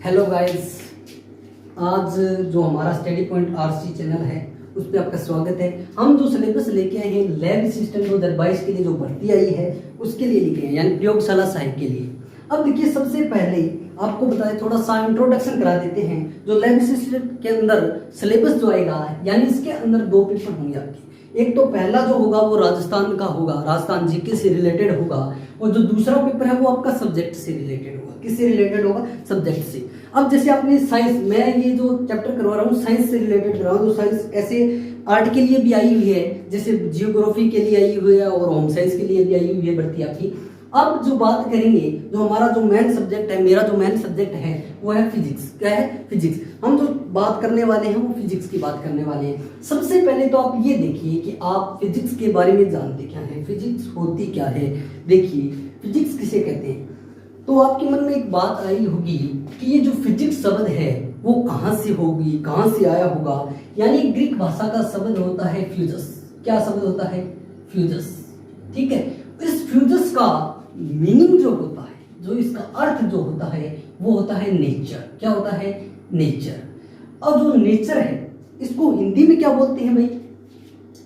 Hello guys, आज जो हमारा स्टडी पॉइंट आरसी चैनल है उस पर आपका स्वागत है। हम जो सिलेबस लेके आए हैं लैब असिस्टेंट 2022 के लिए जो भर्ती आई है उसके लिए लेके आए हैं, यानी प्रयोगशाला सहायक के लिए। अब देखिए, सबसे पहले आपको बताएं, थोड़ा सा इंट्रोडक्शन करा देते हैं। जो लैब असिस्टेंट के अंदर सिलेबस जो आएगा, यानी इसके अंदर दो पेपर होंगे आपके। एक तो पहला जो होगा वो राजस्थान का होगा, राजस्थान जीके से रिलेटेड होगा, और जो दूसरा पेपर है वो आपका सब्जेक्ट से रिलेटेड होगा। किससे रिलेटेड होगा? सब्जेक्ट से। अब जैसे आपने साइंस, मैं ये जो चैप्टर करवा रहा हूँ साइंस से रिलेटेड करवा रहा हूँ, तो साइंस ऐसे आर्ट के लिए भी आई हुई है, जैसे जियोग्राफी के लिए आई हुई है और होम साइंस के लिए भी आई हुई है भर्ती आपकी। अब जो बात करेंगे, जो हमारा जो मेन सब्जेक्ट है, मेरा जो मेन सब्जेक्ट है वो है फिजिक्स। क्या है? फिजिक्स। हम जो बात करने वाले हैं वो फिजिक्स की बात करने वाले हैं। सबसे पहले तो आप ये देखिए कि आप फिजिक्स के बारे में जानते क्या है, फिजिक्स होती क्या है। देखिए, फिजिक्स किसे कहते हैं, तो आपके मन में एक बात आई होगी कि ये जो फिजिक्स शब्द है वो कहाँ से होगी, कहाँ से आया होगा। यानी ग्रीक भाषा का शब्द होता है फ्यूजस। क्या शब्द होता है? फ्यूजस। ठीक है। इस फ्यूजस का मीनिंग जो होता है, जो इसका अर्थ जो होता है वो होता है नेचर। क्या होता है? नेचर। और जो नेचर है इसको हिंदी में क्या बोलते हैं भाई?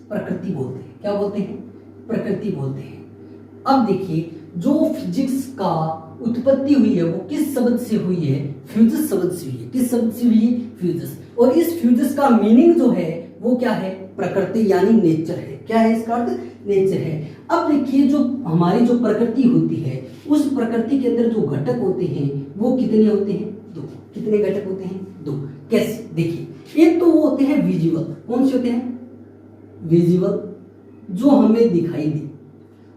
प्रकृति बोलते हैं। क्या बोलते हैं? प्रकृति बोलते हैं। अब देखिए, जो फिजिक्स का उत्पत्ति हुई है वो किस शब्द से हुई है? फ्यूजस शब्द से हुई है। किस शब्द से हुई है? फ्यूजस। और इस फ्यूजस का मीनिंग जो है वो क्या है? प्रकृति, यानी नेचर है। क्या है इसका अर्थ? नेचर है। अब देखिए, जो हमारी जो प्रकृति होती है उस प्रकृति के अंदर जो घटक होते हैं वो कितने होते हैं? दो। कितने घटक होते हैं? दो। कैसे? देखिए, एक तो वो होते हैं विजिबल। कौन से होते हैं? विजिबल, जो हमें दिखाई दे।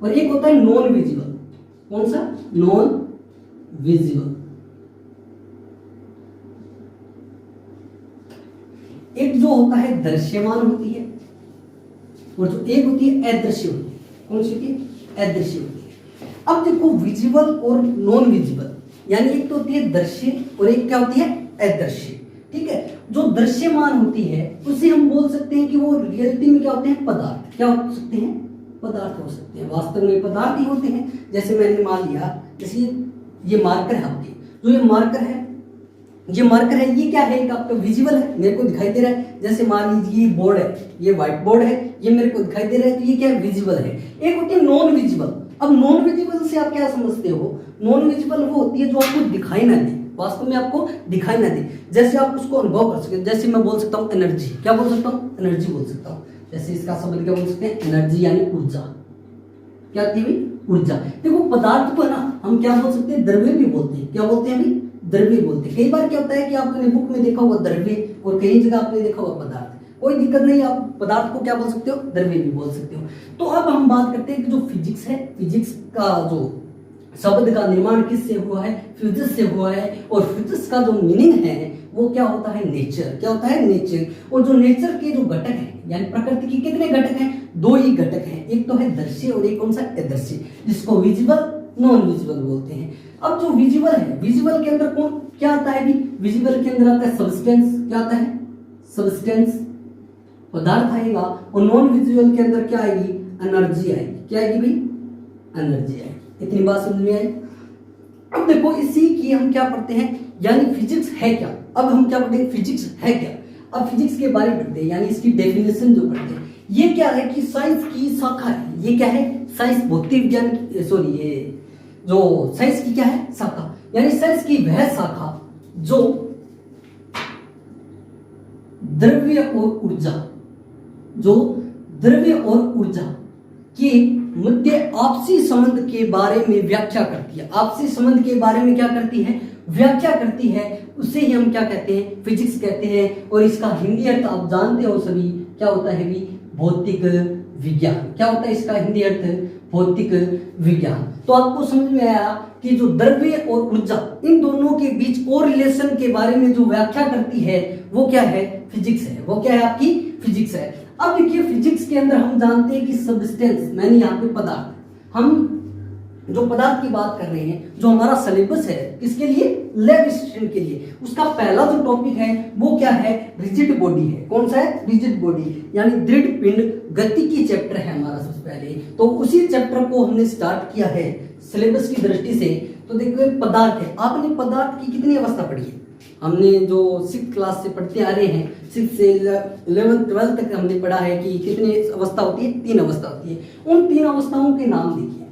और एक होता है नॉन विजिबल। कौन सा? Non visible. एक जो होता है दृश्यमान होती है, और जो एक होती है अदृश्य होती है। कौन सी होती है? अदृश्य होती है। अब देखो, विजिबल और नॉन विजिबल, यानी एक तो होती है दृश्य और एक क्या होती है? अदृश्य। ठीक है। जो दृश्यमान होती है उसे हम बोल सकते हैं कि वो रियलिटी में क्या होते हैं? पदार्थ। क्या हो सकते हैं? पदार्थ हो सकते हैं। वास्तव में पदार्थ ही होते हैं। जैसे मैंने मान लिया, जैसे ये मार्कर है आपके, जो ये मार्कर है, ये मार्कर है, ये क्या है? एक आपका विजिबल है, मेरे को दिखाई दे रहा है। जैसे मान लीजिए ये बोर्ड है, ये व्हाइट बोर्ड है, ये मेरे को दिखाई दे रहा है, तो ये क्या है? विजिबल है। एक होती है नॉन विजिबल। अब नॉन विजिबल से आप क्या समझते हो? नॉन विजिबल वो होती है जो आपको दिखाई ना दे, वास्तव में आपको दिखाई ना दे, जैसे आप उसको अनुभव कर सके। जैसे मैं बोल सकता हूँ एनर्जी। क्या बोल सकता हूँ? एनर्जी बोल सकता हूँ। जैसे इसका शब्द क्या बोल सकते हैं? एनर्जी, यानी ऊर्जा। क्या होती है? ऊर्जा। देखो, पदार्थ को ना हम क्या बोल सकते हैं? द्रव्य भी बोलते हैं। क्या बोलते हैं अभी? द्रव्य बोलते हैं। कई बार क्या होता है कि आपने बुक में देखा हुआ द्रव्य और कई जगह आपने देखा हुआ पदार्थ। कोई दिक्कत नहीं, आप पदार्थ को क्या बोल सकते हो? द्रव्य भी बोल सकते हो। तो अब हम बात करते हैं कि जो फिजिक्स है, फिजिक्स का जो शब्द का निर्माण किससे हुआ है? फ्यूजस से हुआ है। और फ्यूजस का जो मीनिंग है वो क्या होता है? नेचर। क्या होता है? नेचर। और जो नेचर के जो घटक है, यानी प्रकृति की कितने घटक हैं? दो ही घटक हैं। एक तो है दृश्य और एक कौन सा? अदृश्य, जिसको विजिबल, नॉन विजिबल बोलते हैं। अब जो विजिबल है, विजिबल के अंदर कौन क्या आता है? विजिबल के अंदर आता है सब्सटेंस। क्या आता है? सब्सटेंस, पदार्थ आएगा। और नॉन विजिबल के अंदर क्या आएगी? एनर्जी आएगी। क्या आएगी भाई? एनर्जी आएगी। इतनी बात समझ में आई? अब देखो, इसी की हम क्या पढ़ते हैं, यानी फिजिक्स है क्या। अब हम क्या पढ़ते हैं? फिजिक्स है क्या। अब फिजिक्स के बारे में पढ़ते हैं, यानी इसकी डेफिनेशन जो पढ़ते हैं। ये क्या है कि साइंस की शाखा है। ये क्या है? साइंस, भौतिक विज्ञान, सॉरी, ये जो साइंस की क्या है? शाखा। यानी साइंस की वह शाखा जो द्रव्य और ऊर्जा, जो द्रव्य और ऊर्जा के मध्य आपसी संबंध के बारे में व्याख्या करती है। आपसी संबंध के बारे में क्या करती है? व्याख्या करती है। उसे ही हम क्या कहते हैं? फिजिक्स कहते हैं। और इसका हिंदी अर्थ आप जानते हो सभी, क्या होता है भी? भौतिक विज्ञान। क्या होता है इसका हिंदी अर्थ? भौतिक विज्ञान। तो आपको समझ में आया कि जो द्रव्य और ऊर्जा, इन दोनों के बीच कोरिलेशन के बारे में जो व्याख्या करती है वो क्या है? फिजिक्स है। वो क्या है? आपकी फिजिक्स है। अब देखिए, फिजिक्स के अंदर हम जानते हैं कि सब्सटेंस, मैंने यहाँ पे पदार्थ, हम जो पदार्थ की बात कर रहे हैं, जो हमारा सिलेबस है किसके लिए? लैब असिस्टेंट के लिए। उसका पहला जो टॉपिक है वो क्या है? रिजिड बॉडी है। कौन सा है? रिजिड बॉडी, यानी दृढ़ पिंड गतिकी चैप्टर है हमारा सबसे पहले। तो उसी चैप्टर को हमने स्टार्ट किया है सिलेबस की दृष्टि से। तो देखो, पदार्थ है। आपने पदार्थ की कितनी अवस्था पढ़ी है? हमने जो 6th क्लास से पढ़ते आ रहे हैं, 6 से 11th 12th तक हमने पढ़ा है कि कितनी अवस्था होती है, 3 अवस्था होती है। उन 3 अवस्थाओं के नाम देखिए,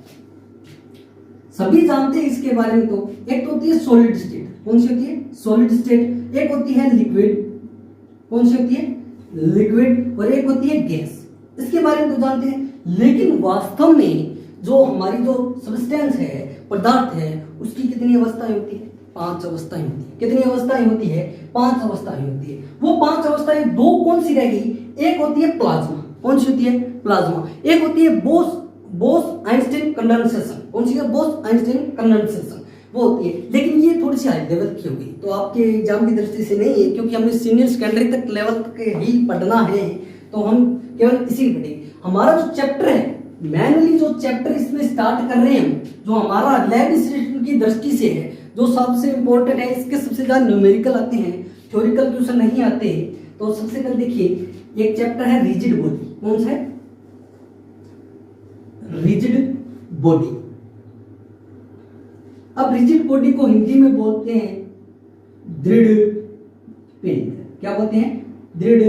सभी जानते हैं इसके बारे में। तो एक तो होती है सॉलिड स्टेट, कौन सी होती है, सॉलिड स्टेट। एक होती है लिक्विड, कौन सी होती है, लिक्विड। और एक होती है गैस, इसके बारे में तो जानते हैं। लेकिन वास्तव में जो हमारी जो सब्सटेंस है, पदार्थ है, उसकी कितनी अवस्थाएं होती है, 5 अवस्थाएं होती है। कितनी अवस्थाएं होती है, 5 अवस्थाएं होती है। वो 5 अवस्थाएं दो कौन सी रह गई, एक होती है प्लाज्मा, कौन सी होती है, प्लाज्मा। एक होती है बोस आइंस्टाइन कंडेंसेशन, कौन सी है, बोस आइंस्टाइन कंडेंसेशन, वो होती है। लेकिन ये थोड़ी सी हाई लेवल की हो गई, तो आपके एग्जाम की दृष्टि से नहीं है, क्योंकि हमने सीनियर सेकेंडरी तक लेवल तक ही पढ़ना है, तो हम केवल इसी पढ़ेंगे। हमारा जो चैप्टर है, मैनुअली जो चैप्टर इसमें स्टार्ट कर रहे हैं, जो हमारा लैब सिस्टम की दृष्टि से है, जो सबसे इंपॉर्टेंट है, इसके सबसे ज्यादा न्यूमेरिकल आते हैं, थ्योरिकल क्वेश्चन नहीं आते। तो सबसे पहले देखिए, एक चैप्टर है रिजिड बॉडी, कौन सा है, रिजिड बॉडी। अब रिजिड बॉडी को हिंदी में बोलते हैं दृढ़ पिंड। क्या बोलते हैं, दृढ़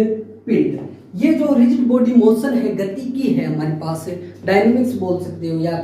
पिंड। ये जो रिजिड बॉडी मोशन है, गति की है, हमारे पास डायनेमिक्स बोल सकते हो या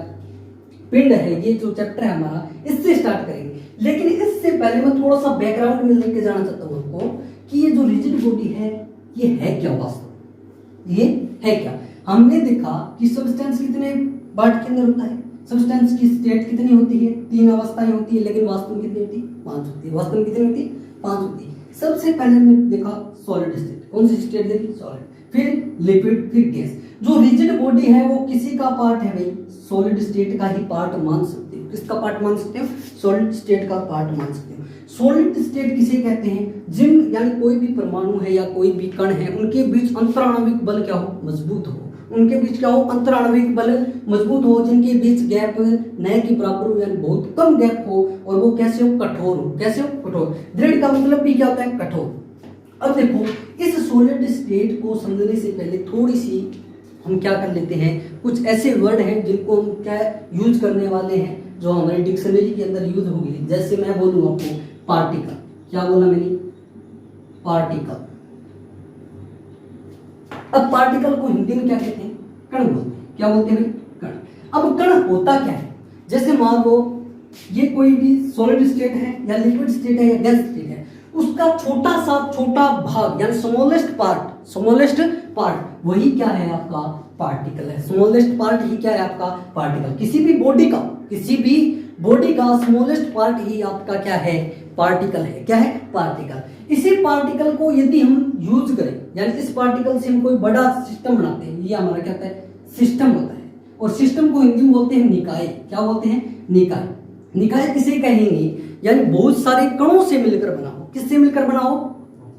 पिंड है, ये जो चैप्टर है हमारा, इससे स्टार्ट करेंगे। लेकिन इससे पहले मैं थोड़ा सा बैकग्राउंड में लेके जाना चाहता हूं आपको कि ये जो रिजिड बॉडी है, ये है क्या वास्तव, ये है क्या। हमने देखा कि सब्सटेंस कितने पार्ट के अंदर होता है, सब्सटेंस की स्टेट कितनी होती है, 3 अवस्थाएं होती है, लेकिन वास्तव में कितनी होती है, 5 होती है। वास्तव में कितनी होती है, 5 होती है। सबसे पहले हमने देखा सॉलिड स्टेट, कौन सी स्टेट देखी, सॉलिड, फिर लिक्विड, फिर गैस। जो रिजिड बॉडी है वो किसी का पार्ट है भाई, सॉलिड स्टेट का ही पार्ट मान सकते हो। किसका पार्ट मान सकते हो, सॉलिड स्टेट का पार्ट मान सकते हो। सॉलिड स्टेट किसे कहते हैं, जिन यानी कोई भी परमाणु है या कोई भी कण है, उनके बीच अंतराणविक बल क्या हो, मजबूत हो। उनके बीच क्या हो, अंतराणविक बल मजबूत हो, जिनके बीच गैप न के बराबर हो, यानी बहुत कम गैप हो, और वो कैसे हो, कठोर हो। कैसे हो, कठोर। दृढ़ का मतलब भी क्या होता है, कठोर। अब देखो, इस सॉलिड स्टेट को समझने से पहले थोड़ी सी हम क्या कर लेते हैं, कुछ ऐसे वर्ड हैं जिनको हम क्या यूज करने वाले हैं, जो हमारी डिक्शनरी के अंदर यूज होंगे। जैसे मैं बोलूँ आपको पार्टिकल, क्या बोला मैंने, पार्टिकल। अब पार्टिकल को हिंदी में क्या कहते हैं, कण बोलते हैं। क्या बोलते हैं, कण। अब कण होता क्या है, जैसे मान लो ये कोई भी सॉलिड स्टेट है या लिक्विड स्टेट है या गैस स्टेट है, उसका छोटा भाग यानी स्मॉलेस्ट पार्ट वही क्या है, आपका पार्टिकल है। स्मॉलेस्ट पार्ट ही क्या है, आपका पार्टिकल। किसी भी बॉडी का स्मॉलेस्ट पार्ट ही आपका क्या है, पार्टिकल है। क्या है, पार्टिकल। इसी पार्टिकल को यदि हम यूज करें, यानी इस पार्टिकल से हम कोई बड़ा सिस्टम बनाते हैं, ये हमारा क्या होता है, सिस्टम होता है। और सिस्टम को हिंदी में बोलते हैं निकाय। क्या बोलते हैं, निकाय। निकाय किसे कहेंगे, यानी बहुत सारे कणों से मिलकर बना हो। किससे मिलकर बना हो,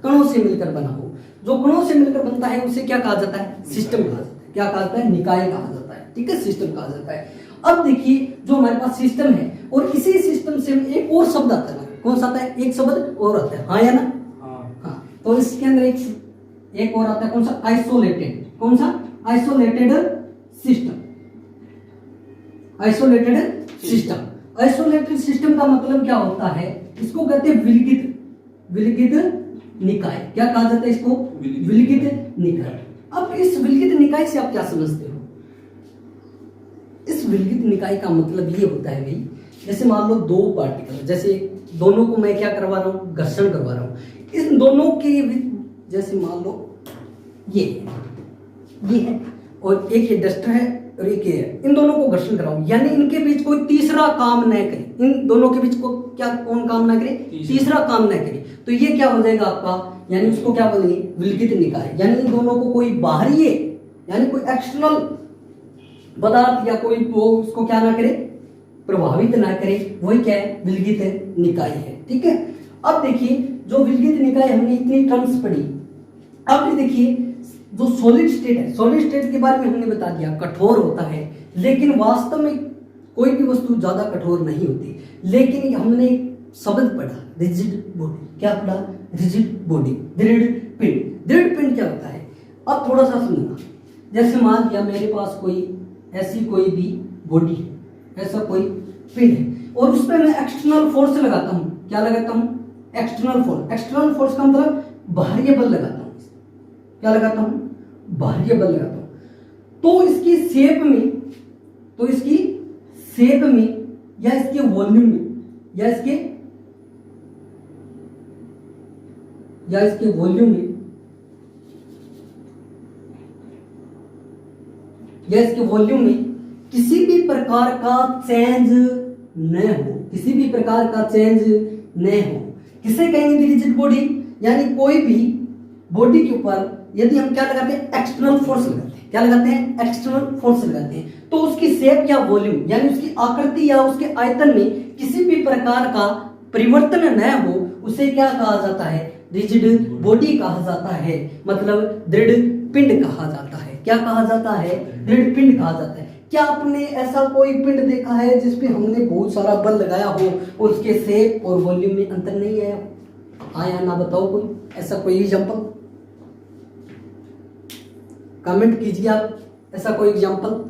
कणों से मिलकर बना हो। जो कणों से मिलकर बनता है उसे क्या कहा जाता है, सिस्टम कहा जाता है। क्या कहा जाता है, निकाय कहा जाता है। ठीक है, सिस्टम कहा जाता है। अब देखिए, जो हमारे पास सिस्टम है, और इसी सिस्टम से एक और शब्द आता है, कौन सा आता है, एक शब्द और आता है, हाँ या ना, हाँ। तो इसके अंदर एक और आता है, कौन सा, आइसोलेटेड। कौन सा, isolated system. Isolated system. Isolated system का मतलब क्या होता है, इसको कहते हैं विलगित निकाय। क्या कहा जाता है इसको, विलगित निकाय। अब इस विलगित निकाय से आप क्या समझते हो, इस विलगित निकाय का मतलब ये होता है भाई, जैसे मान लो दो पार्टिकल, जैसे दोनों को मैं क्या करवा रहा हूं, घर्षण करवा रहा हूं। इन दोनों के जैसे मान लो ये है और एक ये डस्टर है और एक ये है, इन दोनों को घर्षण कराओ, यानी इनके बीच कोई तीसरा काम न करे। इन दोनों के बीच को क्या कौन काम न करे, तीसरा काम न करे। तो ये क्या हो जाएगा आपका, यानी उसको क्या बोलेंगे, विलगित निकाय। यानी इन दोनों को कोई बाहरी यानी कोई एक्सटर्नल पदार्थ या कोई वो उसको क्या ना करे, प्रभावित ना करे, वही क्या है, विलगित निकाय है। ठीक है। अब देखिए, जो विलगित निकाय हमने इतनी टर्म्स पढ़ी। अब देखिए, जो सॉलिड स्टेट है, सॉलिड स्टेट के बारे में हमने बता दिया, कठोर होता है। लेकिन वास्तव में कोई भी वस्तु ज्यादा कठोर नहीं होती। लेकिन हमने शब्द पढ़ा, रिजिड बॉडी। क्या पढ़ा, रिजिड बॉडी, दृढ़ पिंड। दृढ़ पिंड क्या होता है, अब थोड़ा सा सुनना। जैसे मान लिया मेरे पास कोई ऐसी कोई भी बॉडी है, ऐसा कोई पिंड है, और उस पर मैं एक्सटर्नल फोर्स लगाता हूं। क्या लगाता हूं, एक्सटर्नल फोर्स। एक्सटर्नल फोर्स का मतलब बाहरी बल लगाता हूँ। क्या लगाता हूँ? बाहरी बल लगाता हूँ। तो इसकी शेप में या इसके वॉल्यूम में या इसके वॉल्यूम में किसी भी प्रकार का चेंज न हो, किसे कहेंगे रिजिड बॉडी? यानी कोई भी बॉडी के ऊपर यदि हम क्या लगाते हैं? एक्सटर्नल फोर्स लगाते हैं। क्या लगाते हैं? एक्सटर्नल फोर्स लगाते हैं। तो उसकी शेप या वॉल्यूम यानी उसकी आकृति या उसके आयतन में किसी भी प्रकार का परिवर्तन न हो, उसे क्या कहा जाता है? रिजिड बॉडी कहा जाता है, मतलब दृढ़ पिंड कहा जाता है। क्या कहा जाता है? दृढ़ पिंड कहा जाता है। क्या आपने ऐसा कोई पिंड देखा है जिसपे हमने बहुत सारा बल लगाया हो और उसके शेप और वॉल्यूम में अंतर नहीं आया? आया ना? बताओ कोई ऐसा कोई एग्जांपल, कमेंट कीजिए आप, ऐसा कोई एग्जांपल।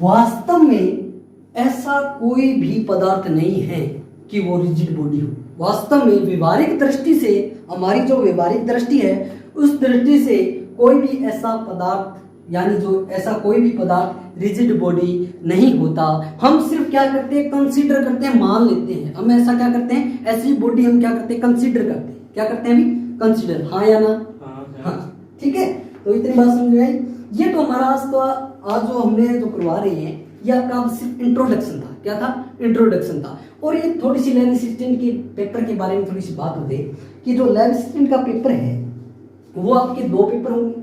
वास्तव में ऐसा कोई भी पदार्थ नहीं है कि वो रिजिड बॉडी हो। वास्तव में व्यवहारिक दृष्टि से, हमारी जो व्यवहारिक दृष्टि है उस दृष्टि से कोई भी ऐसा पदार्थ यानी जो ऐसा कोई भी पदार्थ रिजिड बॉडी नहीं होता। हम सिर्फ क्या करते हैं? कंसीडर करते हैं, मान लेते हैं। हम ऐसा क्या करते हैं? ऐसी बॉडी हम क्या करते हैं? कंसीडर करते हैं। क्या करते हैं अभी? कंसीडर। हाँ या ना? हाँ, ठीक है। तो इतनी बात समझ में आई। ये तो हमारा आज जो हमने जो करवा रहे हैं ये आपका सिर्फ इंट्रोडक्शन था। क्या था? इंट्रोडक्शन था। और ये थोड़ी सी लैब असिस्टेंट के पेपर के बारे में थोड़ी सी बात होती है कि जो लैब असिस्टेंट का पेपर है वो आपके 2 पेपर होंगे।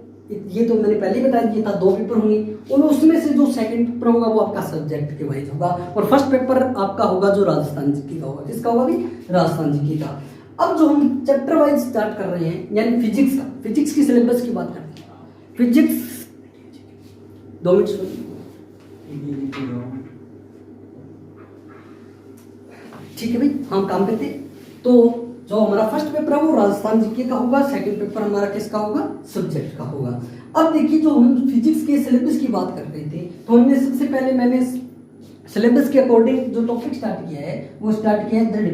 ये तो मैंने पहले ही बता दिया था, 2 पेपर होंगे और उसमें से जो सेकंड पेपर होगा वो आपका सब्जेक्ट के वाइज होगा और फर्स्ट पेपर आपका होगा जो राजस्थान जीके का होगा। किसका होगा भी? राजस्थान जीके का। अब जो हम चैप्टर वाइज स्टार्ट कर रहे हैं यानी फिजिक्स का, फिजिक्स की सिलेबस की बात करते हैं। फिजिक्स 2 मिनट सुनिए। ठीक है भाई, हम काम करते हैं। तो जो हमारा फर्स्ट पेपर है वो राजस्थान जीके का होगा, सेकंड पेपर हमारा किसका होगा? सब्जेक्ट का होगा। अब देखिए जो हम फिजिक्स के सिलेबस की बात कर रहे थे तो हमने सबसे पहले मैंने सिलेबस के अकॉर्डिंग जो टॉपिक स्टार्ट किया है वो स्टार्ट किया है दृढ़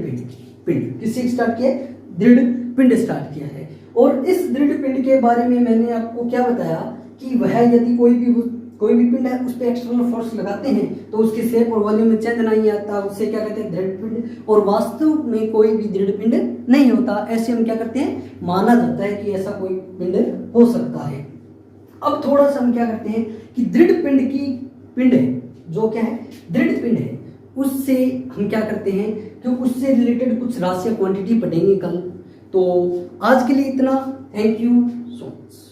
पिंड। किससे स्टार्ट किया है? दृढ़ पिंड स्टार्ट किया है। और इस दृढ़ पिंड के बारे में मैंने आपको क्या बताया कि वह यदि कोई भी पिंड है उस पर एक्सटर्नल फोर्स लगाते हैं तो उसके शेप और वॉल्यूम में चेंज नहीं आता, उससे क्या कहते हैं? दृढ़ पिंड। और वास्तव में कोई भी दृढ़ पिंड नहीं होता। ऐसे हम क्या करते हैं? माना जाता है कि ऐसा कोई पिंड हो सकता है। अब थोड़ा सा हम क्या करते हैं कि दृढ़ पिंड है जो क्या है? दृढ़ पिंड है, उससे हम क्या करते हैं कि उससे रिलेटेड कुछ राशि क्वांटिटी पढ़ेंगे कल। तो आज के लिए इतना। Thank you so much.